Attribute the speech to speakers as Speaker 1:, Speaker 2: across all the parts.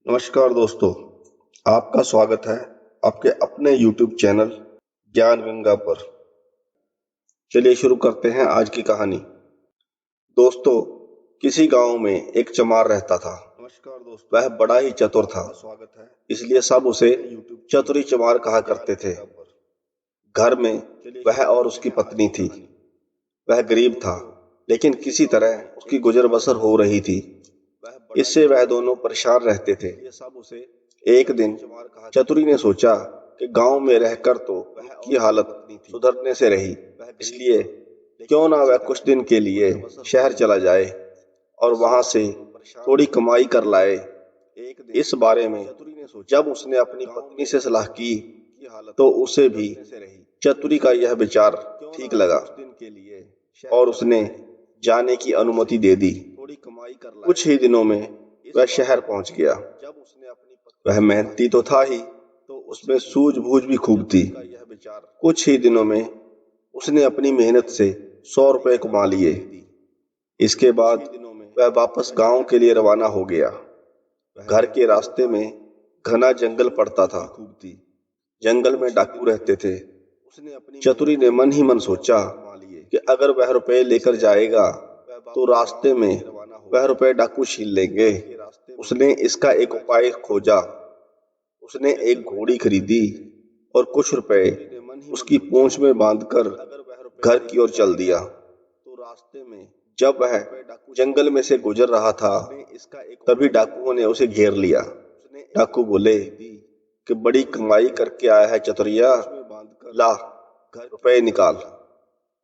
Speaker 1: नमस्कार दोस्तों, आपका स्वागत है आपके अपने YouTube चैनल ज्ञान गंगा पर। चलिए शुरू करते हैं आज की कहानी। दोस्तों, किसी गांव में एक चमार रहता था। नमस्कार दोस्तों, वह बड़ा ही चतुर था, स्वागत है। इसलिए सब उसे चतुरी चमार कहा करते थे। घर में वह और उसकी पत्नी थी। वह गरीब था, लेकिन किसी तरह उसकी गुजर बसर हो रही थी। इससे वह दोनों परेशान रहते थे। एक दिन चतुरी ने सोचा कि गांव में रहकर तो उसकी हालत सुधरने से रही, इसलिए क्यों ना वह कुछ दिन के लिए शहर चला जाए और वहां से थोड़ी कमाई कर लाए। इस बारे में जब उसने अपनी पत्नी से सलाह की तो उसे भी चतुरी का यह विचार ठीक लगा और उसने जाने की अनुमति दे दी। कुछ ही दिनों में वह शहर पहुंच गया। वह मेहनती तो था ही, उसमें सूझबूझ भी खूब थी। कुछ ही दिनों में उसने अपनी मेहनत से 100 रुपए कमा लिए। इसके बाद वह वापस गांव के लिए रवाना हो गया। घर के रास्ते में घना जंगल पड़ता था। जंगल में डाकू रहते थे। चतुरी ने मन ही मन सोचा कि अगर वह रुपए लेकर जाएगा तो रास्ते में वह रुपए डाकू छीन लेंगे। उसने इसका एक उपाय खोजा। उसने एक घोड़ी खरीदी और कुछ रुपए उसकी पूंछ में बांधकर घर की ओर चल दिया। जब वह जंगल में से गुजर रहा था, तभी डाकुओं ने उसे घेर लिया। डाकू बोले कि बड़ी कमाई करके आया है चतुरिया, ला रुपए निकाल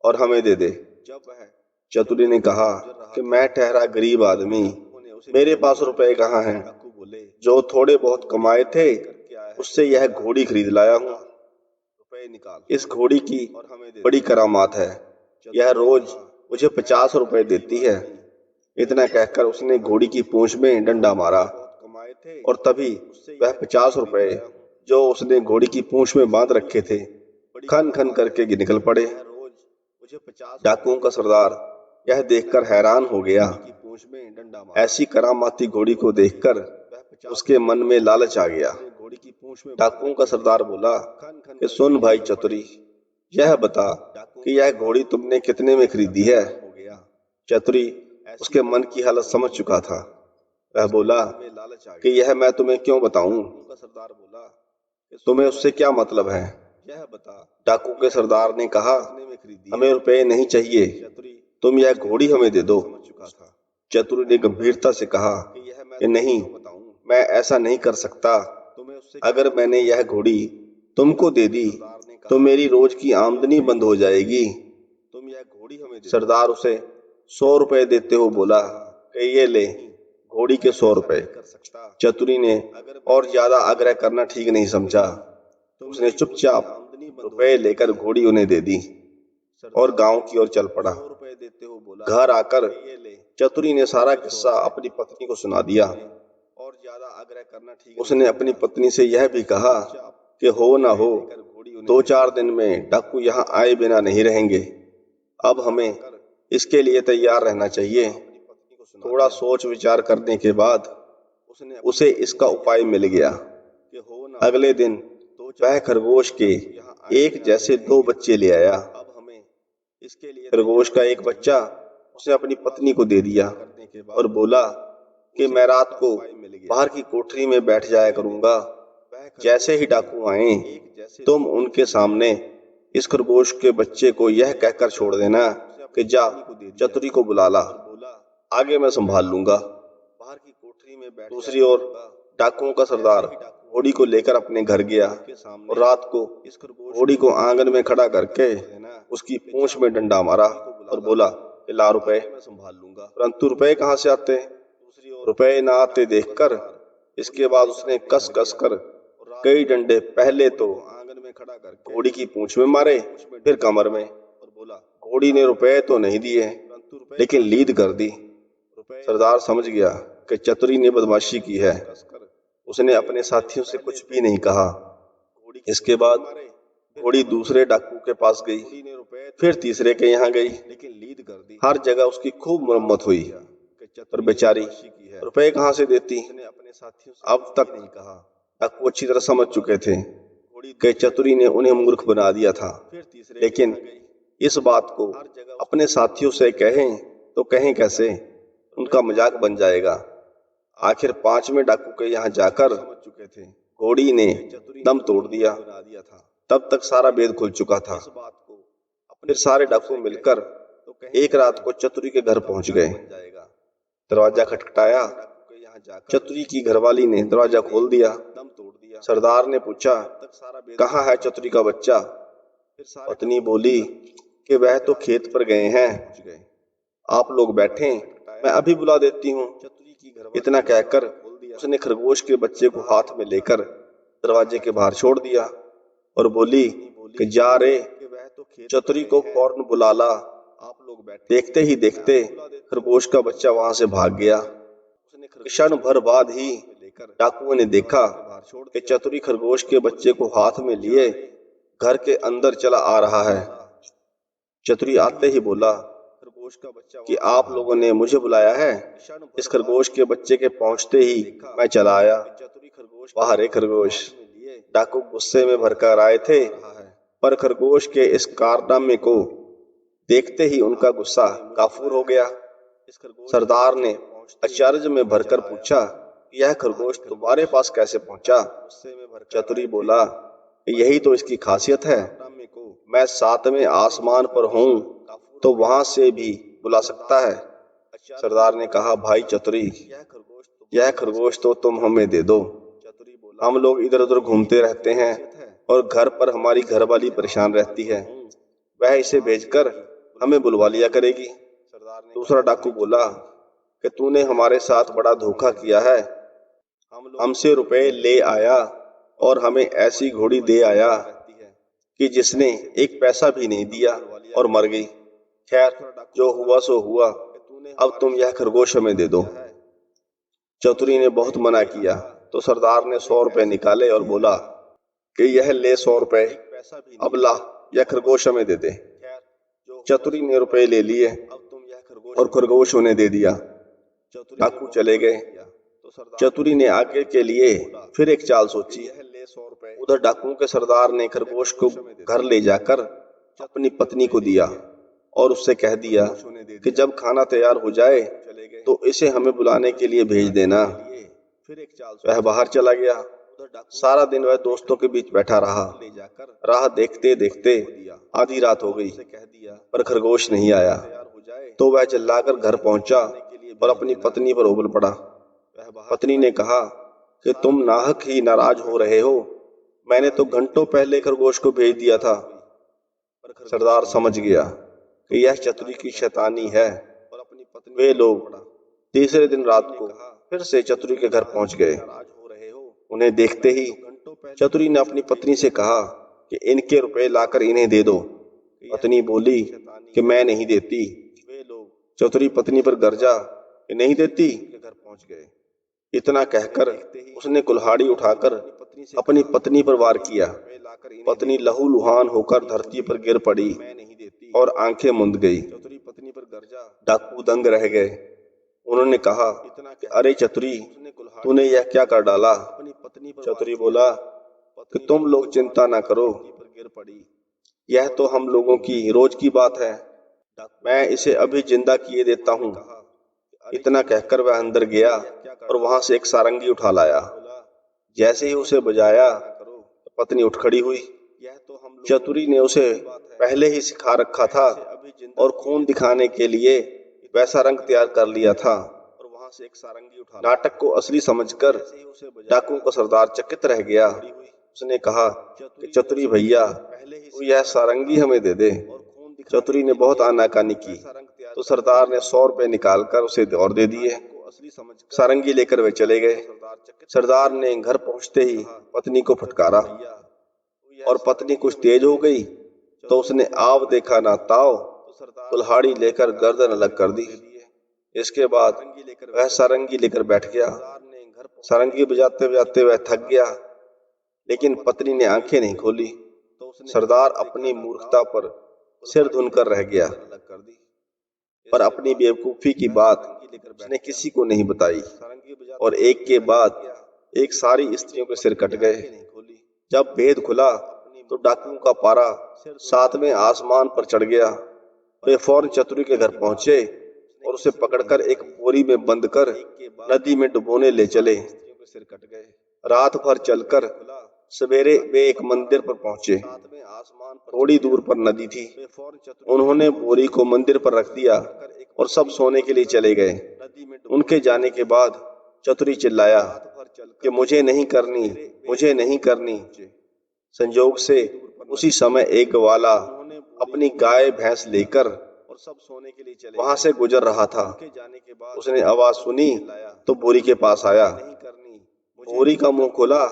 Speaker 1: और हमें दे दे। चतुरी ने कहा कि मैं ठहरा गरीब आदमी, मेरे पास रुपए कहाँ हैं। जो थोड़े बहुत कमाए थे उससे यह घोड़ी खरीद लाया हूँ। इस घोड़ी की बड़ी करामात है, यह रोज मुझे 50 रुपए देती है। इतना कहकर उसने घोड़ी की पूंछ में डंडा मारा और तभी वह 50 रुपए जो उसने घोड़ी की पूंछ में बांध रखे थे खन खन करके निकल पड़े। डाकुओं का सरदार यह देखकर हैरान हो गया। ऐसी करामाती घोड़ी को देखकर उसके मन में लालच आ गया। डाकुओं का सरदार बोला कि सुन भाई चतुरी, यह बता कि यह घोड़ी तुमने कितने में खरीदी है। चतुरी उसके मन की हालत समझ चुका था। वह बोला कि यह मैं तुम्हें क्यों बताऊं, तुम्हें उससे क्या मतलब है। डाकू के सरदार ने कहा, हमें रुपए नहीं चाहिए, तुम यह घोड़ी हमें दे दो। चतुर ने गंभीरता से कहा कि नहीं, मैं ऐसा नहीं कर सकता। अगर मैंने यह घोड़ी तुमको दे दी तो मेरी रोज की आमदनी बंद हो जाएगी। सरदार उसे 100 रुपए देते हुए बोला कि ये ले घोड़ी के 100 रुपए। चतुरी ने और ज्यादा आग्रह करना ठीक नहीं समझा। उसने चुपचाप रुपए लेकर घोड़ी उन्हें दे दी और गांव की ओर चल पड़ा। घर आकर चतुरी ने सारा किस्सा अपनी पत्नी को सुना दिया। उसने अपनी पत्नी से यह भी कहा कि हो ना हो 2-4 दिन में डाकू यहाँ आए बिना नहीं रहेंगे। अब हमें इसके लिए तैयार रहना चाहिए। थोड़ा सोच विचार करने के बाद उसे इसका उपाय मिल गया। अगले दिन वह खरगोश के एक जैसे 2 बच्चे ले आया। खरगोश का एक बच्चा उसने अपनी पत्नी को दे दिया और बोला कि मैं रात को बाहर की कोठरी में बैठ जाया करूंगा। जैसे ही डाकू आए तुम उनके सामने इस खरगोश के बच्चे को यह कहकर छोड़ देना कि जा चतुरी को बुला ला, आगे मैं संभाल लूंगा। दूसरी ओर डाकुओं का सरदार घोड़ी को लेकर अपने घर गया और रात को घोड़ी को आंगन में खड़ा करके उसकी पूंछ में डंडा मारा और बोला कि ला रुपए। परंतु रुपए कहाँ से आते। रुपए ना आते देखकर इसके बाद उसने कस कस कर कई डंडे पहले तो घोड़ी की पूंछ में मारे, फिर कमर में। घोड़ी ने रुपए तो नहीं दिए, लेकिन लीद कर दी। सरदार समझ गया कि चतुरी ने बदमाशी की है। उसने अपने साथियों से कुछ भी नहीं कहा। इसके बाद घोड़ी दूसरे डाकू के पास गई, फिर तीसरे के यहाँ गई। हर जगह उसकी खूब मरम्मत हुई। पर बेचारी रुपए कहाँ से देती। अब तक डाकू अच्छी तरह समझ चुके थे कि चतुरी ने उन्हें मूर्ख बना दिया था, लेकिन इस बात को अपने साथियों से कहें तो कहें कैसे, उनका मजाक बन जाएगा। आखिर 5वें डाकू के यहाँ जाकर घोड़ी ने दम तोड़ दिया। तब तक सारा भेद खुल चुका था। फिर सारे डाकू मिलकर एक रात को चतुरी के घर पहुंच गए। दरवाजा खटखटाया। चतुरी की घरवाली ने दरवाजा खोल दिया। सरदार ने पूछा, कहाँ है चतुरी का बच्चा? पत्नी बोली कि वह तो खेत पर गए हैं, आप लोग बैठें, मैं अभी बुला देती हूँ। इतना कहकर उसने खरगोश के बच्चे को हाथ में लेकर दरवाजे के बाहर छोड़ दिया और बोली कि जा रे, चतुरी को फौरन बुला ला। देखते ही देखते खरगोश का बच्चा वहां से भाग गया। क्षण भर बाद ही डाकुओं ने देखा कि चतुरी खरगोश के बच्चे को हाथ में लिए घर के अंदर चला आ रहा है। चतुरी आते ही बोला कि आप लोगों ने मुझे बुलाया है। इस खरगोश के बच्चे के पहुंचते ही मैं चला आया। वाह रे खरगोश! डाकू गुस्से में भरकर आए थे, पर खरगोश के इस कारनामे को देखते ही उनका गुस्सा काफूर हो गया। सरदार ने आश्चर्य में भरकर पूछा, यह खरगोश तुम्हारे पास कैसे पहुंचा? चतुरी बोला, यही तो इसकी खासियत है, मैं 7वें आसमान पर हूँ तो वहां से भी बुला सकता है। सरदार ने कहा, भाई चतुरी, यह खरगोश तो तुम हमें दे दो। हम लोग इधर उधर घूमते रहते हैं और घर पर हमारी घरवाली परेशान रहती है, वह इसे बेचकर हमें बुलवा लिया करेगी। दूसरा डाकू बोला कि तूने हमारे साथ बड़ा धोखा किया है, हमसे रुपए ले आया और हमें ऐसी घोड़ी दे आया कि जिसने एक पैसा भी नहीं दिया और मर गई। खैर, जो हुआ सो हुआ, अब तुम यह खरगोश हमें दे दो। चतुरी ने बहुत मना किया तो सरदार ने 100 रुपए निकाले और बोला कि यह ले 100 रुपए, अब ला, यह खरगोश हमें दे दे। चतुरी ने रुपए ले लिए और खरगोश उन्हें दे दिया। डाकू चले गए। चतुरी ने आगे के लिए फिर एक चाल सोची। उधर डाकुओं के सरदार ने खरगोश को घर ले जाकर अपनी पत्नी को दिया और उससे कह दिया कि जब खाना तैयार हो जाए तो इसे हमें बुलाने के लिए भेज देना। वह बाहर चला गया। सारा दिन वह दोस्तों के बीच बैठा रहा। राह देखते देखते आधी रात हो गई, पर खरगोश नहीं आया। तो वह चिल्लाकर घर पहुंचा और अपनी पत्नी पर उबल पड़ा। पत्नी ने कहा कि तुम नाहक ही नाराज हो रहे हो, मैंने तो घंटों पहले खरगोश को भेज दिया था। सरदार समझ गया कि यह चतुरी की शैतानी है। वे लोग तीसरे दिन रात को फिर से चतुरी के घर पहुंच गए। उन्हें देखते ही चतुरी ने अपनी पत्नी से कहा कि इनके रुपए लाकर इन्हें दे दो। पत्नी बोली कि मैं नहीं देती। चतुरी पत्नी पर गरजा कि नहीं देती। इतना कहकर उसने कुल्हाड़ी उठाकर अपनी पत्नी पर वार किया। पत्नी लहूलुहान होकर धरती पर गिर पड़ी और आंखें मूंद गई। डाकू दंग रह गए। उन्होंने कहा कि अरे चतुरी, तूने यह क्या कर डाला? चतुरी बोला कि तुम लोग चिंता ना करो, यह तो हम लोगों की रोज की बात है, मैं इसे अभी जिंदा किए देता हूँ। इतना कहकर वह अंदर गया और वहां से एक सारंगी उठा लाया। जैसे ही उसे बजाया तो पत्नी उठ खड़ी हुई। चतुरी ने उसे पहले ही सिखा रखा था और खून दिखाने के लिए वैसा रंग तैयार कर लिया था। नाटक को असली समझकर डाकू का सरदार चकित रह गया। उसने कहा कि चतुरी भैया, तू यह सारंगी हमें दे दे। चतुरी ने बहुत आनाकानी की तो सरदार ने 100 रुपए निकालकर उसे और दे दिए। सारंगी लेकर वे चले गए। सरदार ने घर पहुंचते ही पत्नी को फटकारा और पत्नी कुछ तेज हो गई तो उसने आव देखा ना ताव, कुल्हाड़ी लेकर गर्दन अलग कर दी। इसके बाद वह सारंगी लेकर बैठ गया। सारंगी बजाते बजाते वह थक गया, लेकिन पत्नी ने आंखें नहीं खोली। सरदार अपनी मूर्खता पर सिर धुनकर रह गया। पर अपनी बेवकूफी की बात उसने किसी को नहीं बताई और एक के बाद एक सारी स्त्रियों के सिर कट गए। जब भेद खुला तो डाकुओं का पारा 7वें आसमान पर चढ़ गया। वे फौरन चतुरी के घर पहुंचे और उसे पकड़कर एक बोरी में बंद कर नदी में डुबोने ले चले। रात भर चलकर सवेरे वे एक मंदिर पर पहुंचे। थोड़ी दूर पर नदी थी। उन्होंने बोरी को मंदिर पर रख दिया और सब सोने के लिए चले गए। उनके जाने के बाद चतुरी चिल्लाया कि मुझे नहीं करनी, मुझे नहीं करनी। संजोग से उसी समय एक ग्वाला अपनी गाय भैंस लेकर वहां से गुजर रहा था। उसने आवाज सुनी तो बोरी के पास आया। बोरी का मुंह खोला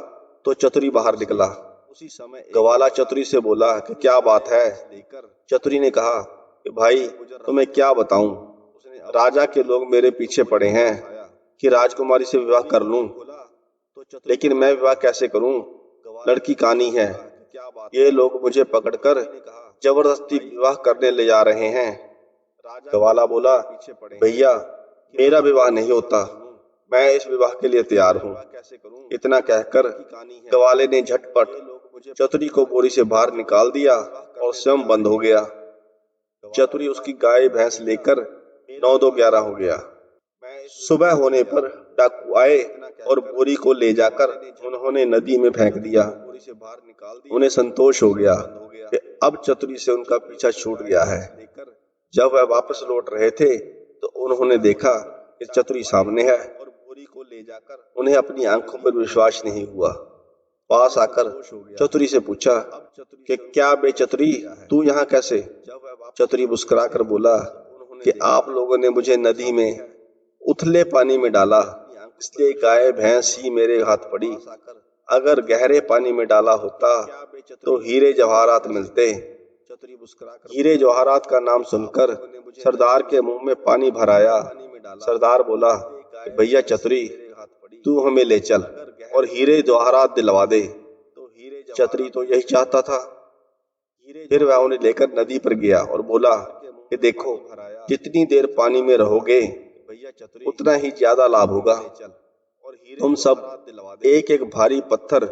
Speaker 1: तो चतुरी बाहर निकला। ग्वाला चतुरी से बोला कि क्या बात है। चतुरी ने कहा कि भाई तुम्हें क्या बताऊं, राजा के लोग मेरे पीछे पड़े हैं कि राजकुमारी से विवाह कर लूं, लेकिन मैं विवाह कैसे करूं? लड़की कानी है। ये लोग मुझे पकड़कर जबरदस्ती विवाह करने ले जा रहे हैं। ग्वाला बोला, भैया मेरा विवाह नहीं होता, मैं इस विवाह के लिए तैयार हूँ। इतना कहकर ग्वाले ने झटपट चतुरी को बोरी से बाहर निकाल दिया और स्वयं बंद हो गया। चतुरी उसकी गाय भैंस लेकर 9-2-11 हो गया। सुबह होने पर डाकू आए और बोरी को ले जाकर उन्होंने नदी में फेंक दिया। उन्हें संतोष हो गया कि अब चतुरी से उनका पीछा छूट गया है। जब वह वापस लौट रहे थे तो उन्होंने देखा कि चतुरी सामने है। उन्हें अपनी आंखों पर विश्वास नहीं हुआ। पास आकर चतुरी से पूछा कि क्या बे चतुरी, तू यहाँ कैसे? चतुरी मुस्कुराकर बोला कि आप लोगों ने मुझे नदी में उथले पानी में डाला, इसलिए गाय भैंस ही मेरे हाथ पड़ी। अगर गहरे पानी में डाला होता तो हीरे जवाहरात मिलते। हीरे जवाहरात का नाम सुनकर सरदार के मुंह में पानी भर आया। सरदार बोला, भैया चतुरी, तू हमें ले चल और हीरे जवाहरात दिलवा दे। चतुरी तो यही चाहता था। फिर वह उन्हें लेकर नदी पर गया और बोला कि देखो, जितनी देर पानी में रहोगे उतना ही ज्यादा लाभ होगा। तुम सब एक एक भारी पत्थर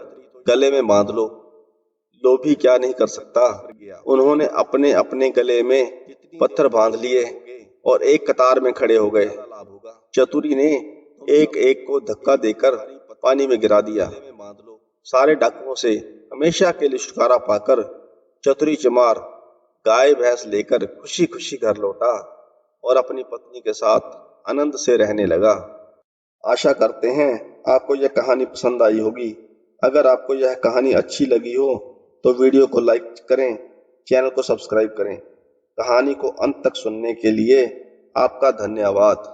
Speaker 1: गले में बांध लो। लोभी क्या नहीं कर सकता। उन्होंने अपने अपने गले में पत्थर बांध लिए और एक कतार में खड़े हो गए। चतुरी ने एक एक को धक्का देकर पानी में गिरा दिया। सारे डाकुओं से हमेशा के लिए छुटकारा पाकर चतुरी चमार गाय भैंस लेकर खुशी खुशी घर लौटा और अपनी पत्नी के साथ आनंद से रहने लगा। आशा करते हैं आपको यह कहानी पसंद आई होगी। अगर आपको यह कहानी अच्छी लगी हो तो वीडियो को लाइक करें, चैनल को सब्सक्राइब करें। कहानी को अंत तक सुनने के लिए आपका धन्यवाद।